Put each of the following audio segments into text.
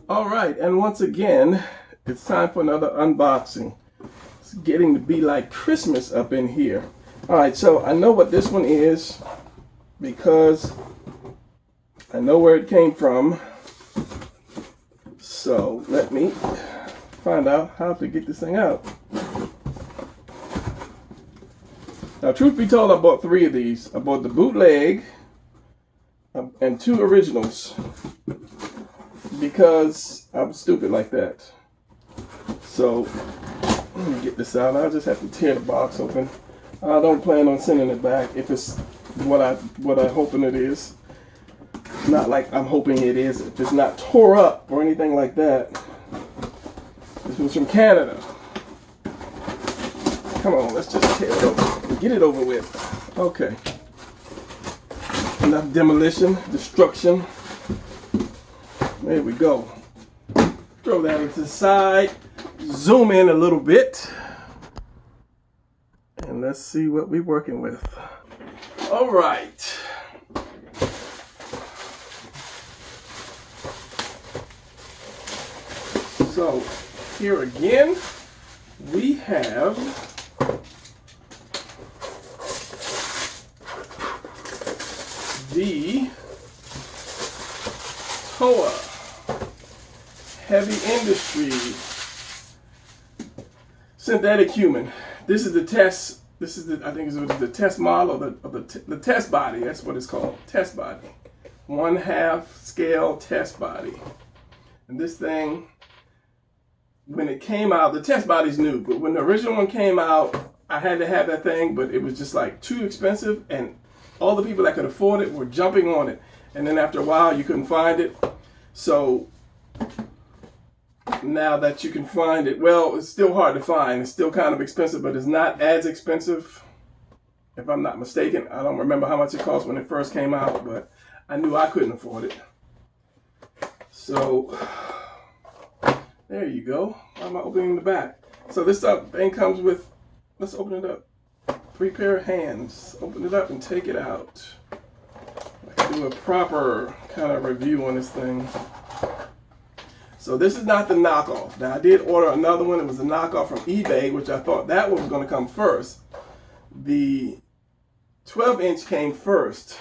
All right, and once again, it's time for another unboxing. It's getting to be like Christmas up in here. All right, so I know what this one is because I know where it came from. So let me find out how to get this thing out. Now, truth be told, I bought 3 of these. I bought the bootleg and 2 originals because I was stupid like that. So let me get this out. I'll just have to tear the box open. I don't plan on sending it back if it's what I'm hoping it is. Not like I'm hoping it is. If it's not tore up or anything like that. This was from Canada. Come on, let's just tear it over. Get it over with. Okay. Enough demolition, destruction. There we go. Throw that to the side. Zoom in a little bit. And let's see what we're working with. All right. So here again, we have the TOA Heavy Industry Synthetic Human. This is the test. This is the, I think it's the test model of the test body. That's what it's called, test body. 1/2 scale test body. And this thing, when it came out, the test body's new, but when the original one came out, I had to have that thing, but it was just like too expensive, and all the people that could afford it were jumping on it. And then after a while, you couldn't find it. So now that you can find it, well, it's still hard to find. It's still kind of expensive, but it's not as expensive, if I'm not mistaken. I don't remember how much it cost when it first came out, but I knew I couldn't afford it. So there you go. Why am I opening the back? So this thing comes with, let's open it up. 3 pair of hands. Open it up and take it out. I can do a proper kind of review on this thing. So this is not the knockoff. Now I did order another one. It was a knockoff from eBay, which I thought that one was going to come first. The 12-inch came first,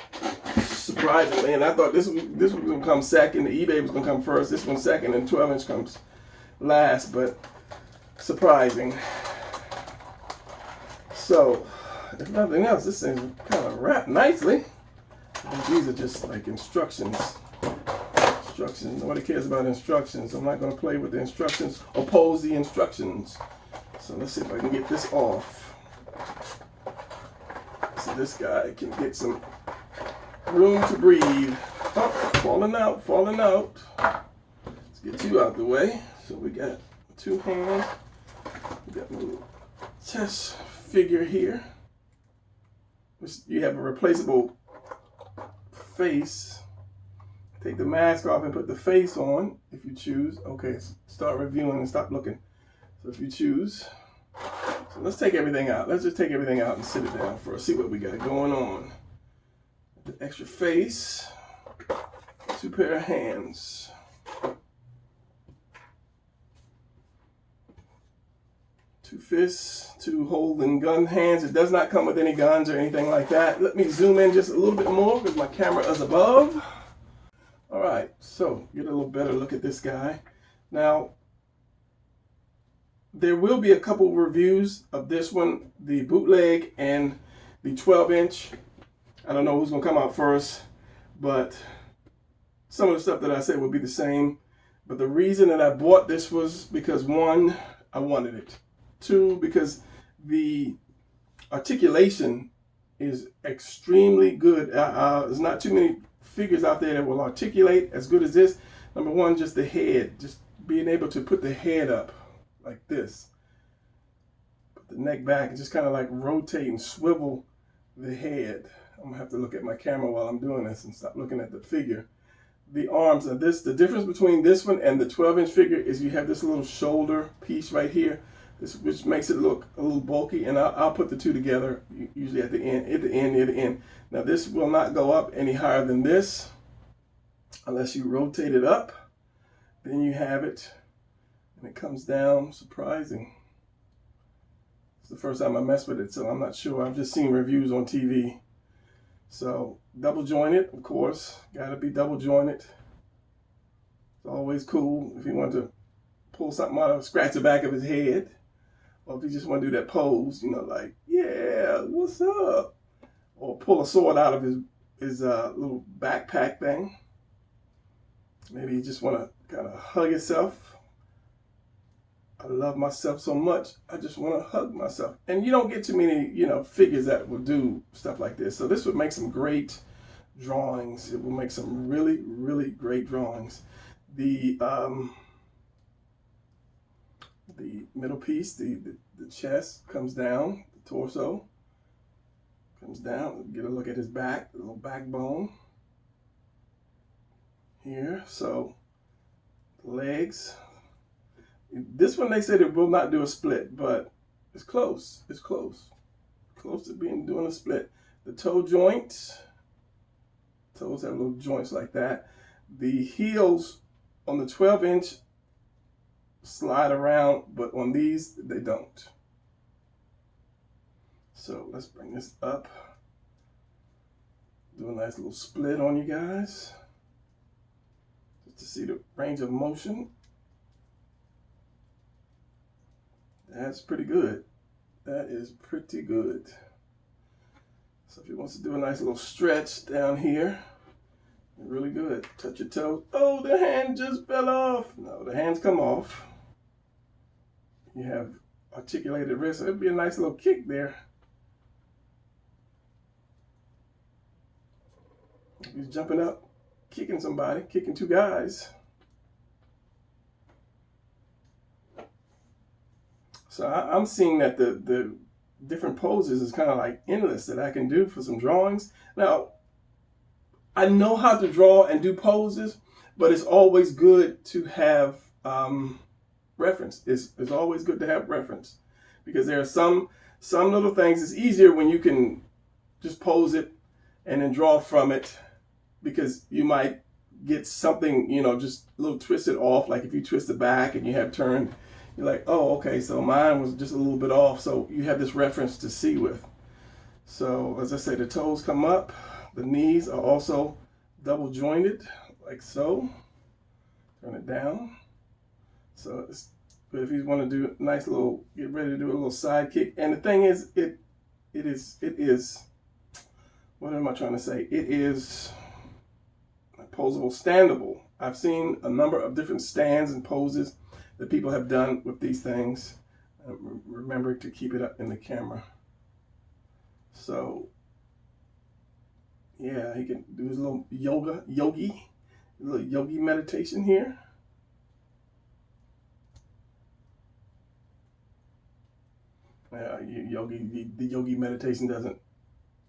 surprisingly, and I thought this was going to come second. The eBay was going to come first. This one second, and 12-inch comes last, but surprising. So, if nothing else, this thing's kind of wrapped nicely. These are just like instructions. Nobody cares about instructions. I'm not going to play with the instructions, oppose the instructions. So let's see if I can get this off. So this guy can get some room to breathe. Oh, falling out, falling out. Let's get you out the way. So we got 2 hands. We got a little test figure here. You have a replaceable face. Take the mask off and put the face on if you choose. Okay, start reviewing and stop looking. So if you choose. So let's take everything out. Let's just take everything out and sit it down first. See what we got going on. The extra face. 2 pair of hands. Two fists, 2 holding gun hands. It does not come with any guns or anything like that. Let me zoom in just a little bit more because my camera is above. All right, so get a little better look at this guy. Now, there will be a couple reviews of this one, the bootleg and the 12-inch. I don't know who's gonna come out first, but some of the stuff that I said will be the same. But the reason that I bought this was because 1, I wanted it. 2, because the articulation is extremely good. There's not too many figures out there that will articulate as good as this. Number 1, just the head, just being able to put the head up like this. Put the neck back and just kind of like rotate and swivel the head. I'm gonna have to look at my camera while I'm doing this and stop looking at the figure. The arms of this, the difference between this one and the 12-inch figure is you have this little shoulder piece right here, which makes it look a little bulky, and I'll put the 2 together usually at the end, near the end. Now this will not go up any higher than this unless you rotate it up. Then you have it, and it comes down. Surprising. It's the first time I messed with it, so I'm not sure. I've just seen reviews on TV. So double jointed, of course. Got to be double jointed. It's always cool if you want to pull something out of, scratch the back of his head, or if you just want to do that pose, you know, like, yeah, what's up? Or pull a sword out of his little backpack thing. Maybe you just want to kind of hug yourself. I love myself so much, I just want to hug myself. And you don't get too many, you know, figures that will do stuff like this. So this would make some great drawings. It will make some really, really great drawings. The middle piece, the chest comes down, the torso comes down. Get a look at his back, the little backbone here. So the legs. This one they said it will not do a split, but it's close. It's close. Close to doing a split. The toe joints. Toes have little joints like that. The heels on the 12-inch slide around, but on these, they don't. So let's bring this up. Do a nice little split on you guys. Just to see the range of motion. That's pretty good. That is pretty good. So if he wants to do a nice little stretch down here, really good. Touch your toe. Oh, the hand just fell off. No, the hands come off. You have articulated wrist. It'd be a nice little kick there. He's jumping up, kicking somebody, kicking two guys. So I'm seeing that the different poses is kind of like endless that I can do for some drawings. Now, I know how to draw and do poses, but it's always good to have reference. It's always good to have reference, because there are some little things. It's easier when you can just pose it and then draw from it, because you might get something, you know, just a little twisted off. Like if you twist the back and you have turned, you're like, oh, okay, so mine was just a little bit off. So you have this reference to see with. So as I say, the toes come up. The knees are also double jointed, like so. Turn it down. So it's good if you want to do a nice little, get ready to do a little side kick. And the thing is, it is, what am I trying to say? It is posable, standable. I've seen a number of different stands and poses that people have done with these things. Remember to keep it up in the camera. So yeah, he can do his little yogi meditation here. The yogi meditation doesn't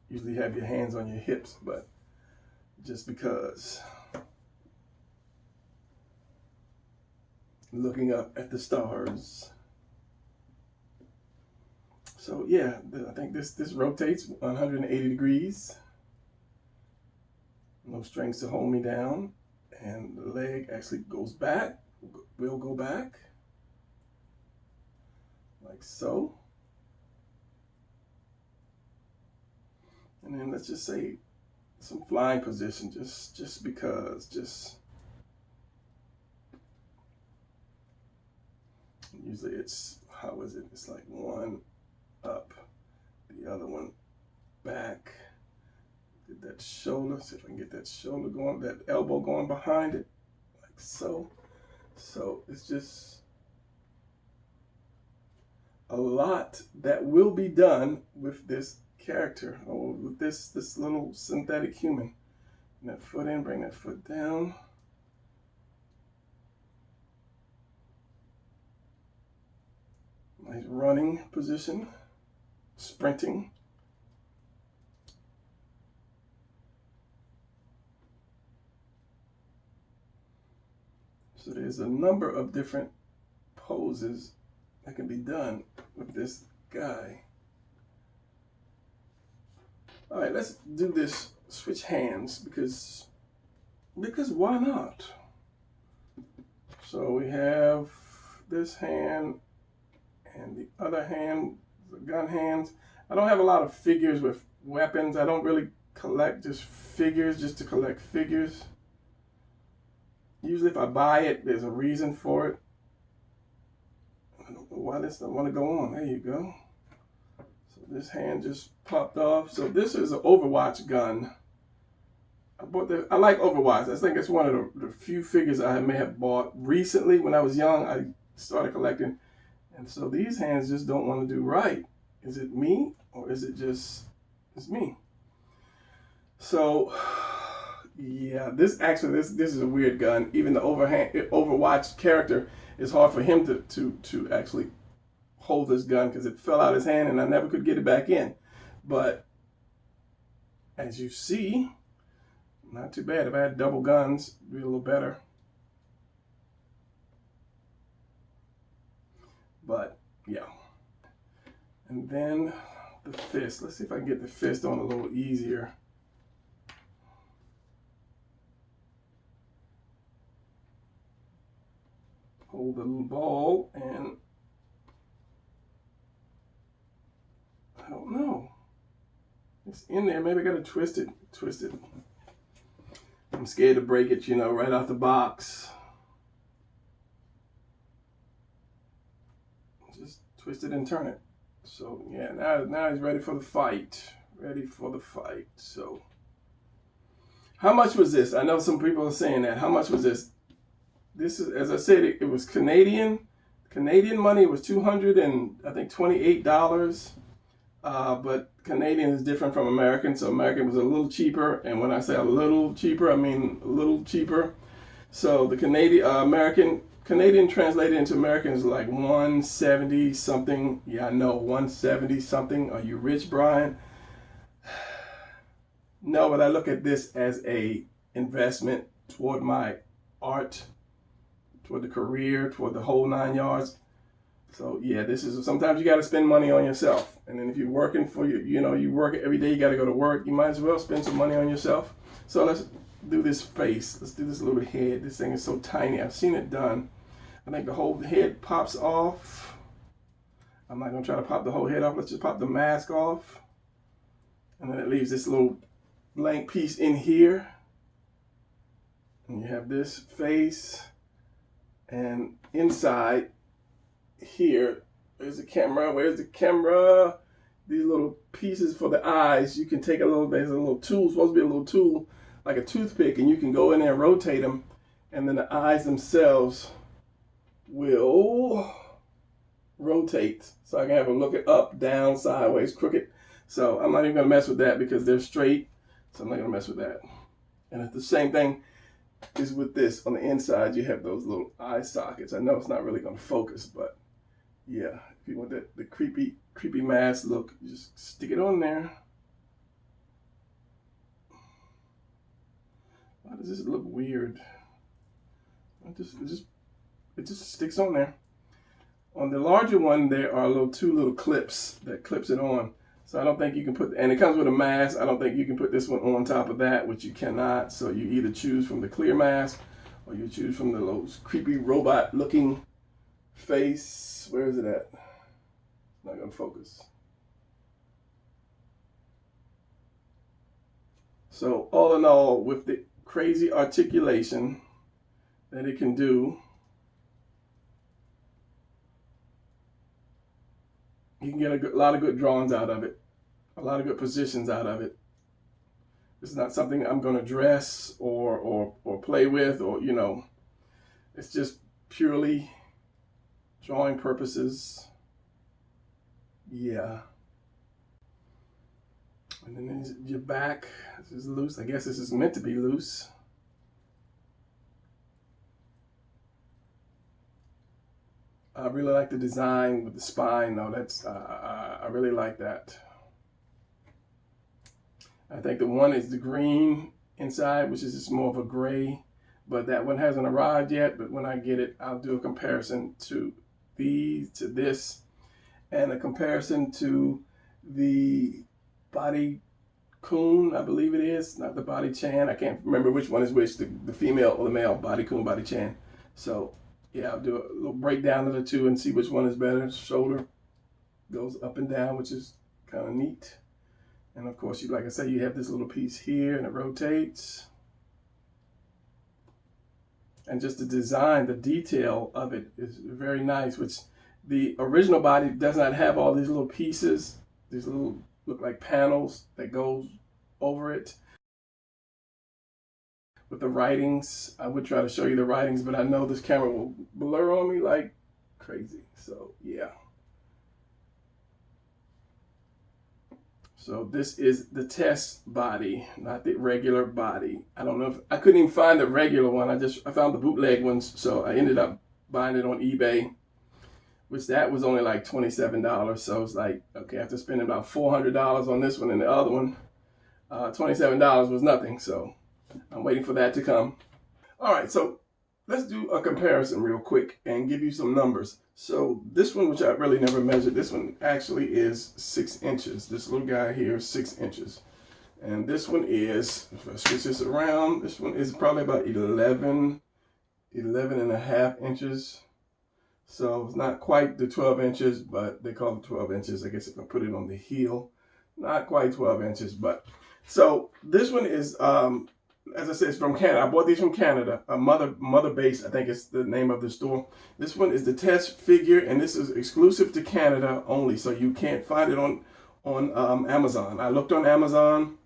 usually have your hands on your hips, but just because. Looking up at the stars. So yeah, I think this rotates 180 degrees. No strings to hold me down. And the leg actually goes back, will go back. Like so. And then let's just say some flying position, just because, usually it's, how is it? It's like one up, the other one back. Get that shoulder, see if I can get that shoulder going, that elbow going behind it, like so. So it's just a lot that will be done with this character, or with this little synthetic human. Bring that foot in, bring that foot down. Nice running position, sprinting. So there's a number of different poses that can be done with this guy. All right, let's do this, switch hands, because why not? So we have this hand and the other hand, the gun hands. I don't have a lot of figures with weapons. I don't really collect just figures just to collect figures. Usually if I buy it, there's a reason for it. I don't know why this doesn't want to go on. There you go. So this hand just popped off. So this is an Overwatch gun. I like Overwatch. I think it's one of the few figures I may have bought recently. When I was young, I started collecting. And so these hands just don't want to do right. Is it me or is it just, it's me? So yeah, this is a weird gun. Even the Overwatch character, it's hard for him to actually hold this gun because it fell out of his hand and I never could get it back in. But as you see, not too bad. If I had double guns, it'd be a little better. But yeah. And then the fist. Let's see if I can get the fist on a little easier. Hold the little ball and I don't know. It's in there. Maybe I gotta twist it. I'm scared to break it, you know, right out the box. Just twist it and turn it. So yeah, now he's ready for the fight. Ready for the fight. So how much was this? I know some people are saying that. How much was this? This is, as I said, it was Canadian. Canadian money was $228. But Canadian is different from American, so American was a little cheaper. And when I say a little cheaper, I mean a little cheaper. So the Canadian translated into American is like 170 something. Yeah, I know, 170 something. Are you rich, Brian? No, but I look at this as a investment toward my art, toward the career, toward the whole 9 yards. So yeah, this is, sometimes you got to spend money on yourself. And then if you're working for you work every day, you got to go to work, you might as well spend some money on yourself. So let's do this face. Let's do this little head. This thing is so tiny. I've seen it done. I think the whole head pops off. I'm not going to try to pop the whole head off. Let's just pop the mask off. And then it leaves this little blank piece in here. And you have this face. And inside here, there's the camera. Where's the camera? These little pieces for the eyes. You can take there's a little tool, supposed to be a little tool, like a toothpick, and you can go in there and rotate them. And then the eyes themselves will rotate. So I can have them look up, down, sideways, crooked. So I'm not even gonna mess with that because they're straight. So I'm not gonna mess with that. And it's the same thing is with this. On the inside, you have those little eye sockets. I know it's not really gonna focus, but yeah, if you want the creepy mask look, you just stick it on there. Why does this look weird? It just sticks on there. On the larger one, there are two little clips that clips it on. So I don't think you can put, and it comes with a mask. I don't think you can put this one on top of that, which you cannot. So you either choose from the clear mask or you choose from the little creepy robot looking face. Where is it at? It's not gonna focus. So all in all, with the crazy articulation that it can do, you can get a lot of good drawings out of it, a lot of good positions out of it. It's not something I'm gonna dress or play with, or it's just purely drawing purposes. Yeah. And then your back, this is loose. I guess this is meant to be loose. I really like the design with the spine though. That's I really like that. I think the one is the green inside, which is just more of a gray, but that one hasn't arrived yet. But when I get it, I'll do a comparison to this, and a comparison to the body coon, I believe it is, not the body chan. I can't remember which one is which, the female or the male, body coon, body chan. So yeah, I'll do a little breakdown of the two and see which one is better. Shoulder goes up and down, which is kind of neat. And of course, like I said, you have this little piece here and it rotates. And just the design, the detail of it is very nice, which the original body does not have all these little pieces, these little look like panels that goes over it. With the writings, I would try to show you the writings, but I know this camera will blur on me like crazy. So yeah. So this is the test body, not the regular body. I don't know if I couldn't even find the regular one. I found the bootleg ones, so I ended up buying it on eBay, which that was only like $27. So it's like, okay, after spending about $400 on this one and the other one, $27 was nothing. So I'm waiting for that to come. All right, so let's do a comparison real quick and give you some numbers. So this one, which I really never measured, this one actually is 6 inches. This little guy here is 6 inches. And this one is, if I switch this around, this one is probably about 11 and a half inches. So it's not quite the 12 inches, but they call it 12 inches. I guess if I put it on the heel, not quite 12 inches, but. So this one is, as I said, it's from Canada. I bought these from Canada. Mother Base, I think it's the name of the store. This one is the test figure, and this is exclusive to Canada only, so you can't find it on Amazon. I looked on Amazon,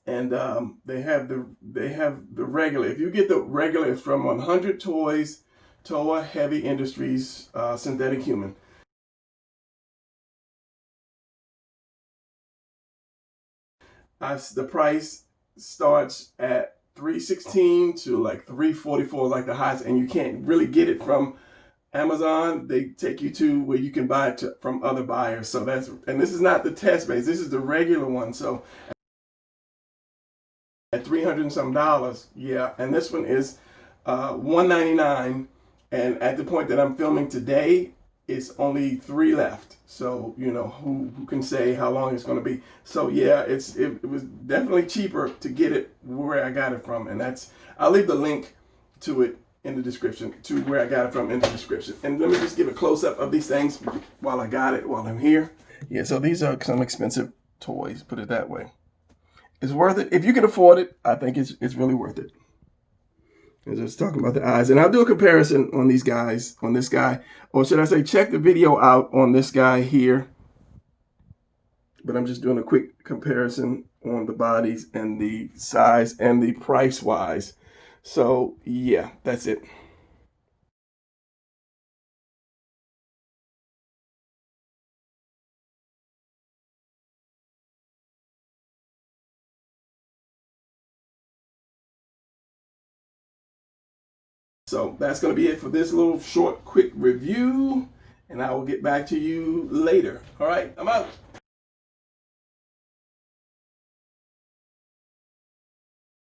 and they have the regular. If you get the regular, it's from 100 Toys, TOA Heavy Industries Synthetic Human. The price starts at $316 to like $344, like the highest, and you can't really get it from Amazon. They take you to where you can buy it from other buyers. So and this is not the test base, this is the regular one. So at $300 and some, yeah. And this one is $199, and at the point that I'm filming today, it's only 3 left. So, you know, who can say how long it's going to be. So yeah, it was definitely cheaper to get it where I got it from. And I'll leave the link to it in the description, to where I got it from in the description. And let me just give a close-up of these things while I'm here. Yeah, so these are some expensive toys, put it that way. It's worth it. If you can afford it, I think it's really worth it. And just talking about the eyes. And I'll do a comparison on these guys, on this guy. Or should I say, check the video out on this guy here. But I'm just doing a quick comparison on the bodies and the size and the price-wise. So, yeah, that's it. So that's going to be it for this little short, quick review. And I will get back to you later. All right, I'm out.